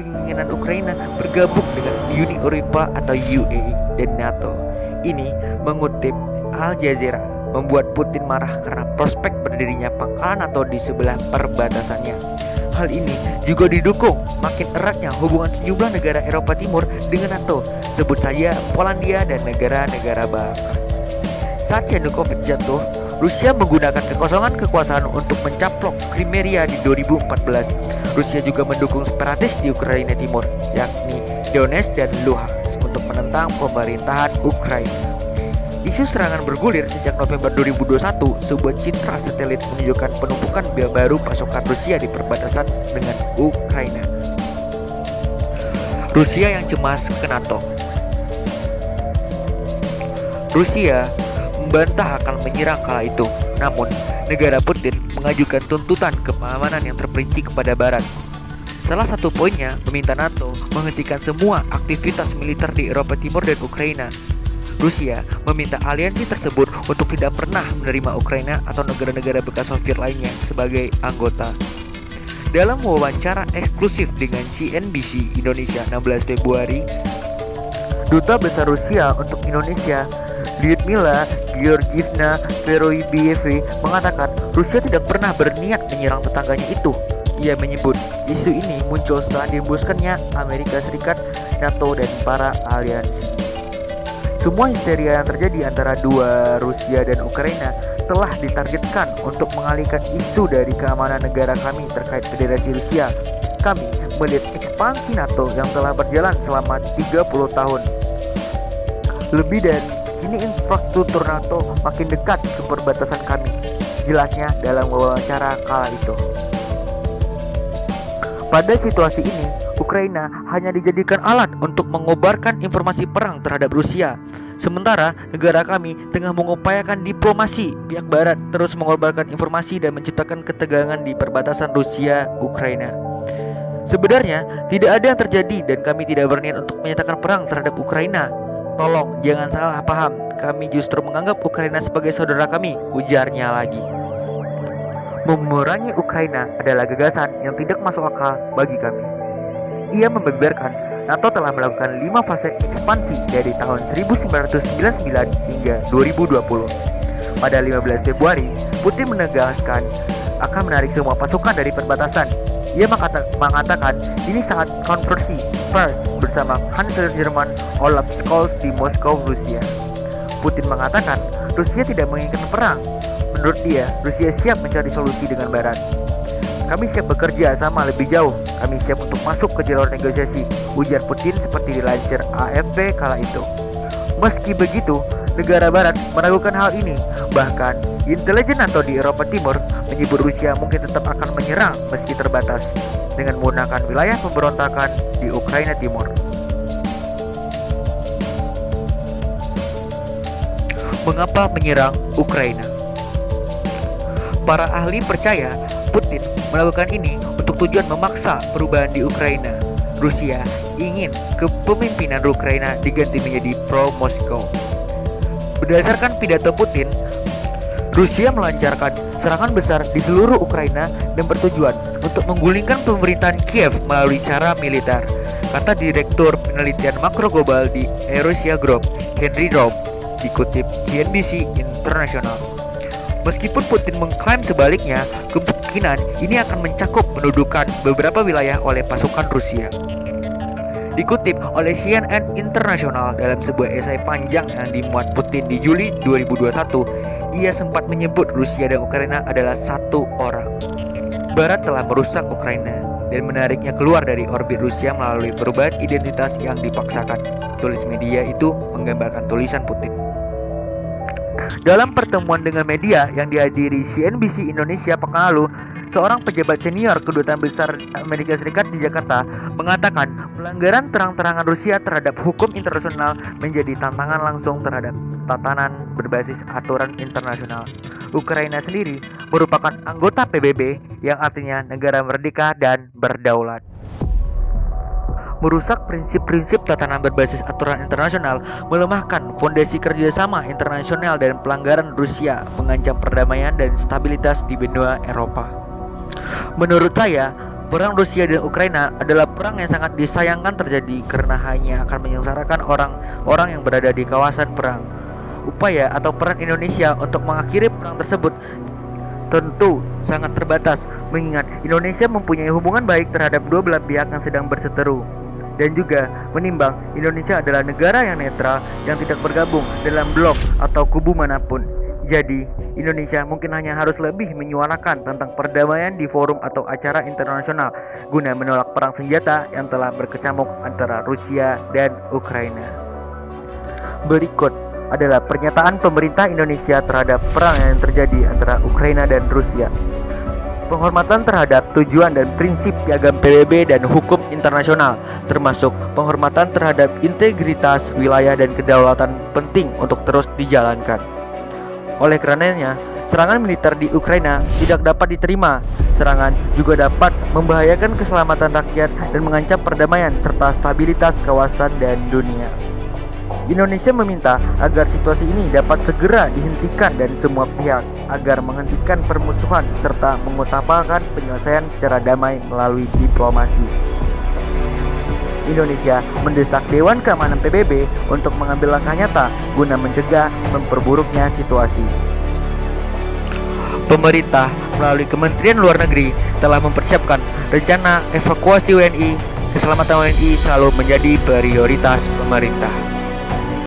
keinginan Ukraina bergabung dengan Uni Eropa atau UE dan NATO. Ini mengutip Al Jazeera, membuat Putin marah karena prospek berdirinya pangkalan NATO di sebelah perbatasannya. Hal ini juga didukung makin eratnya hubungan sejumlah negara Eropa Timur dengan NATO, sebut saja Polandia dan negara-negara Balkan. Saat Yanukovych jatuh, Rusia menggunakan kekosongan kekuasaan untuk mencaplok Crimea di 2014. Rusia juga mendukung separatis di Ukraina Timur, yakni Donetsk dan Luhansk, untuk menentang pemerintahan Ukraina. Isu serangan bergulir sejak November 2021. Sebuah citra satelit menunjukkan penumpukan baru pasukan Rusia di perbatasan dengan Ukraina. Rusia yang cemas ke NATO. Rusia membantah akan menyerang kala itu. Namun, negara Putin mengajukan tuntutan keamanan yang terperinci kepada Barat. Salah satu poinnya meminta NATO menghentikan semua aktivitas militer di Eropa Timur dan Ukraina. Rusia meminta aliansi tersebut untuk tidak pernah menerima Ukraina atau negara-negara bekas Soviet lainnya sebagai anggota. Dalam wawancara eksklusif dengan CNBC Indonesia 16 Februari, Duta Besar Rusia untuk Indonesia, Lyudmila Georgievna Veroibieva, mengatakan Rusia tidak pernah berniat menyerang tetangganya itu. Ia menyebut isu ini muncul setelah dihembuskannya Amerika Serikat, NATO, dan para aliansi. Semua histeria yang terjadi antara Rusia dan Ukraina telah ditargetkan untuk mengalihkan isu dari keamanan negara kami terkait Federasi Rusia. Kami melihat ekspansi NATO yang telah berjalan selama 30 tahun. Lebih dari kini infrastruktur NATO makin dekat ke perbatasan kami, jelasnya dalam wawancara kala itu. Pada situasi ini, Ukraina hanya dijadikan alat untuk mengobarkan informasi perang terhadap Rusia. Sementara negara kami tengah mengupayakan diplomasi, pihak Barat terus mengobarkan informasi dan menciptakan ketegangan di perbatasan Rusia-Ukraina. Sebenarnya tidak ada yang terjadi dan kami tidak berniat untuk menyatakan perang terhadap Ukraina. Tolong jangan salah paham, kami justru menganggap Ukraina sebagai saudara kami, ujarnya lagi. Memerangi Ukraina adalah gagasan yang tidak masuk akal bagi kami. Ia membeberkan NATO telah melakukan 5 fase ekspansi dari tahun 1999 hingga 2020. Pada 15 Februari, Putin menegaskan akan menarik semua pasukan dari perbatasan. Ia mengatakan ini sangat kontroversi pers bersama Kanselir Jerman Olaf Scholz di Moskow, Rusia. Putin mengatakan Rusia tidak menginginkan perang. Menurut dia, Rusia siap mencari solusi dengan Barat. Kami siap bekerja sama lebih jauh. Kami siap untuk masuk ke jalur negosiasi, ujar Putin seperti dilansir AFP kala itu. Meski begitu, negara Barat meragukan hal ini. Bahkan, intelijen NATO di Eropa Timur menyebut Rusia mungkin tetap akan menyerang meski terbatas dengan menggunakan wilayah pemberontakan di Ukraina Timur. Mengapa menyerang Ukraina? Para ahli percaya Putin melakukan ini untuk tujuan memaksa perubahan di Ukraina. Rusia ingin kepemimpinan Ukraina diganti menjadi pro-Moskow. Berdasarkan pidato Putin, Rusia melancarkan serangan besar di seluruh Ukraina dan bertujuan untuk menggulingkan pemerintahan Kiev melalui cara militer, kata Direktur Penelitian Makro Global di Eurasia Group, Henry Robb, dikutip CNBC International. Meskipun Putin mengklaim sebaliknya, kemungkinan ini akan mencakup pendudukan beberapa wilayah oleh pasukan Rusia. Dikutip oleh CNN International dalam sebuah esai panjang yang dimuat Putin di Juli 2021, ia sempat menyebut Rusia dan Ukraina adalah satu orang. Barat telah merusak Ukraina dan menariknya keluar dari orbit Rusia melalui perubahan identitas yang dipaksakan, tulis media itu menggambarkan tulisan Putin. Dalam pertemuan dengan media yang dihadiri CNBC Indonesia pekan lalu, seorang pejabat senior Kedutaan Besar Amerika Serikat di Jakarta mengatakan pelanggaran terang-terangan Rusia terhadap hukum internasional menjadi tantangan langsung terhadap tatanan berbasis aturan internasional. Ukraina sendiri merupakan anggota PBB yang artinya negara merdeka dan berdaulat. Merusak prinsip-prinsip tatanan berbasis aturan internasional, melemahkan fondasi kerjasama internasional dan pelanggaran Rusia mengancam perdamaian dan stabilitas di benua Eropa. Menurut saya, Perang Rusia dan Ukraina adalah perang yang sangat disayangkan terjadi karena hanya akan menyengsarakan orang-orang yang berada di kawasan perang. Upaya atau peran Indonesia untuk mengakhiri perang tersebut tentu sangat terbatas, mengingat Indonesia mempunyai hubungan baik terhadap dua belah pihak yang sedang berseteru. Dan juga menimbang Indonesia adalah negara yang netral yang tidak bergabung dalam blok atau kubu manapun. Jadi, Indonesia mungkin hanya harus lebih menyuarakan tentang perdamaian di forum atau acara internasional guna menolak perang senjata yang telah berkecamuk antara Rusia dan Ukraina. Berikut adalah pernyataan pemerintah Indonesia terhadap perang yang terjadi antara Ukraina dan Rusia. Penghormatan terhadap tujuan dan prinsip piagam PBB dan hukum internasional, termasuk penghormatan terhadap integritas wilayah dan kedaulatan penting untuk terus dijalankan. Oleh karenanya, serangan militer di Ukraina tidak dapat diterima. Serangan juga dapat membahayakan keselamatan rakyat dan mengancam perdamaian serta stabilitas kawasan dan dunia. Indonesia meminta agar situasi ini dapat segera dihentikan dan semua pihak agar menghentikan permusuhan serta mengutamakan penyelesaian secara damai melalui diplomasi. Indonesia mendesak Dewan Keamanan PBB untuk mengambil langkah nyata guna mencegah memperburuknya situasi. Pemerintah melalui Kementerian Luar Negeri telah mempersiapkan rencana evakuasi WNI. Keselamatan WNI selalu menjadi prioritas pemerintah.